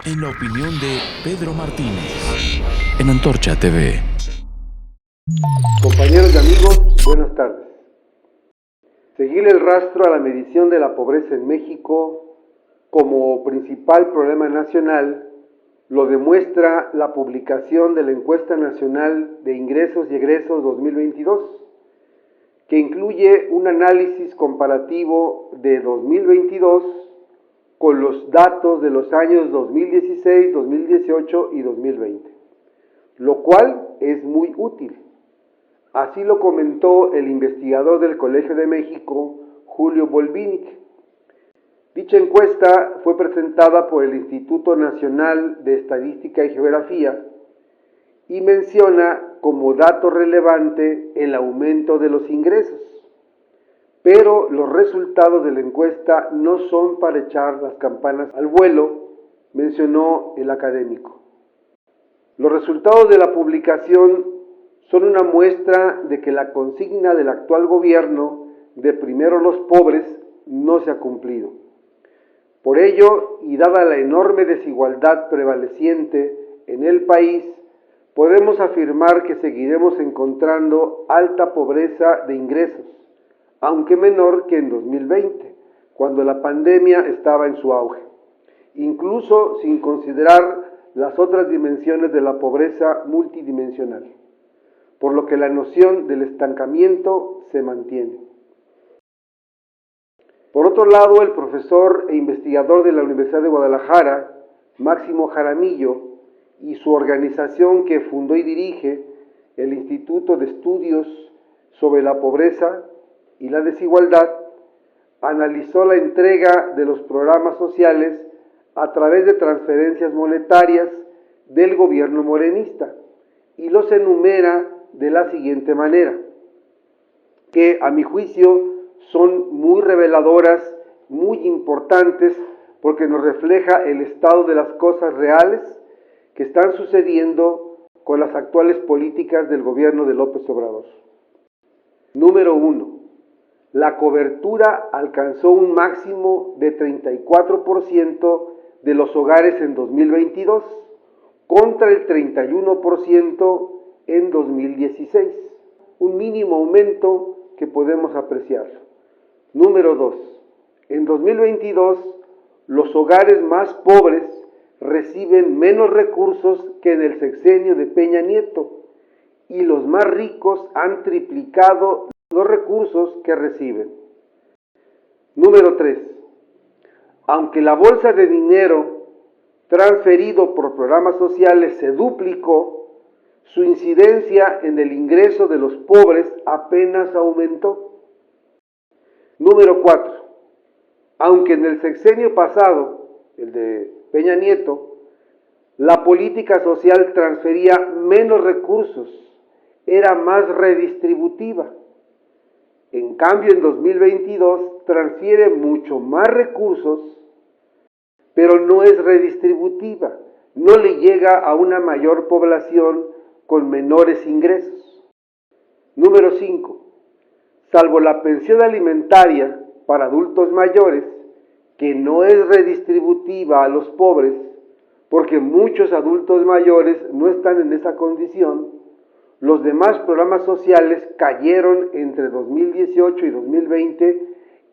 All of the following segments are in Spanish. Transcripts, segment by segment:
en la opinión de Pedro Martínez, en Antorcha TV. Compañeros y amigos, buenas tardes. Seguir el rastro a la medición de la pobreza en México como principal problema nacional lo demuestra la publicación de la Encuesta Nacional de Ingresos y Egresos 2022, que incluye un análisis comparativo de 2022 con los datos de los años 2016, 2018 y 2020, lo cual es muy útil. Así lo comentó el investigador del Colegio de México, Julio Volvinic. Dicha encuesta fue presentada por el Instituto Nacional de Estadística y Geografía y menciona como dato relevante el aumento de los ingresos. Pero los resultados de la encuesta no son para echar las campanas al vuelo, mencionó el académico. Los resultados de la publicación son una muestra de que la consigna del actual gobierno de primero los pobres no se ha cumplido. Por ello, y dada la enorme desigualdad prevaleciente en el país, podemos afirmar que seguiremos encontrando alta pobreza de ingresos, aunque menor que en 2020, cuando la pandemia estaba en su auge, incluso sin considerar las otras dimensiones de la pobreza multidimensional, por lo que la noción del estancamiento se mantiene. Por otro lado, el profesor e investigador de la Universidad de Guadalajara, Máximo Jaramillo, y su organización que fundó y dirige, el Instituto de Estudios sobre la Pobreza y la Desigualdad, analizó la entrega de los programas sociales a través de transferencias monetarias del gobierno morenista y los enumera de la siguiente manera, que a mi juicio son muy reveladoras, muy importantes, porque nos refleja el estado de las cosas reales que están sucediendo con las actuales políticas del gobierno de López Obrador. Número 1. La cobertura alcanzó un máximo de 34% de los hogares en 2022, contra el 31% en 2016, un mínimo aumento que podemos apreciar. Número 2. En 2022, los hogares más pobres reciben menos recursos que en el sexenio de Peña Nieto y los más ricos han triplicado los recursos que reciben. Número 3. Aunque la bolsa de dinero transferido por programas sociales se duplicó, su incidencia en el ingreso de los pobres apenas aumentó. Número 4. Aunque en el sexenio pasado, el de Peña Nieto, la política social transfería menos recursos, era más redistributiva. En cambio, en 2022 transfiere mucho más recursos, pero no es redistributiva, no le llega a una mayor población con menores ingresos. Número 5. Salvo la pensión alimentaria para adultos mayores, que no es redistributiva a los pobres, porque muchos adultos mayores no están en esa condición, los demás programas sociales cayeron entre 2018 y 2020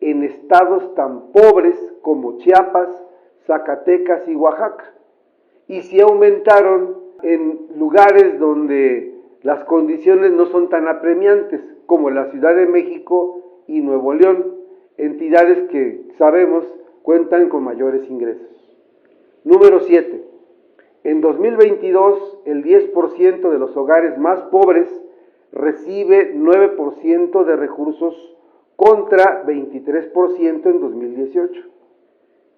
en estados tan pobres como Chiapas, Zacatecas y Oaxaca, y sí aumentaron en lugares donde las condiciones no son tan apremiantes, como la Ciudad de México y Nuevo León, entidades que sabemos cuentan con mayores ingresos. Número 7. En 2022, el 10% de los hogares más pobres recibe 9% de recursos contra 23% en 2018.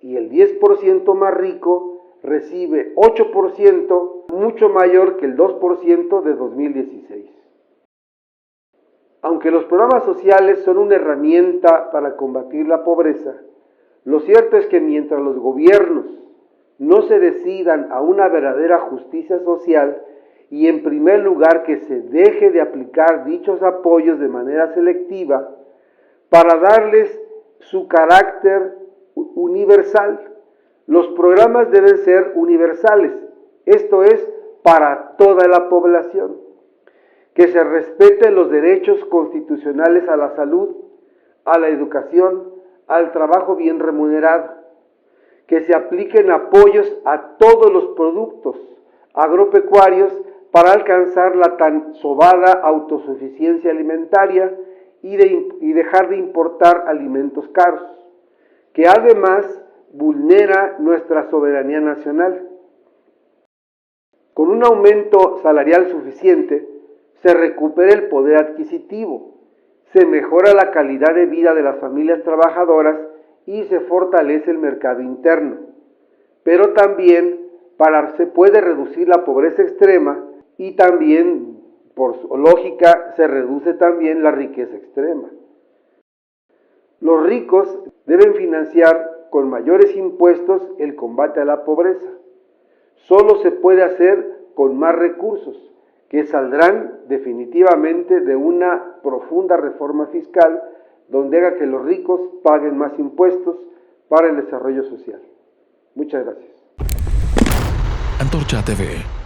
Y el 10% más rico recibe 8%, mucho mayor que el 2% de 2016. Aunque los programas sociales son una herramienta para combatir la pobreza, lo cierto es que mientras los gobiernos no se decidan a una verdadera justicia social y en primer lugar que se deje de aplicar dichos apoyos de manera selectiva para darles su carácter universal, Los programas deben ser universales, esto es, para toda la población. Que se respeten los derechos constitucionales a la salud, a la educación, al trabajo bien remunerado. Que se apliquen apoyos a todos los productos agropecuarios para alcanzar la tan sobada autosuficiencia alimentaria y dejar de importar alimentos caros, que además vulnera nuestra soberanía nacional. Con un aumento salarial suficiente, se recupera el poder adquisitivo, se mejora la calidad de vida de las familias trabajadoras y se fortalece el mercado interno. Pero también se puede reducir la pobreza extrema y también, por lógica, se reduce también la riqueza extrema. Los ricos deben financiar con mayores impuestos el combate a la pobreza. Solo se puede hacer con más recursos, que saldrán definitivamente de una profunda reforma fiscal donde haga que los ricos paguen más impuestos para el desarrollo social. Muchas gracias. Antorcha TV.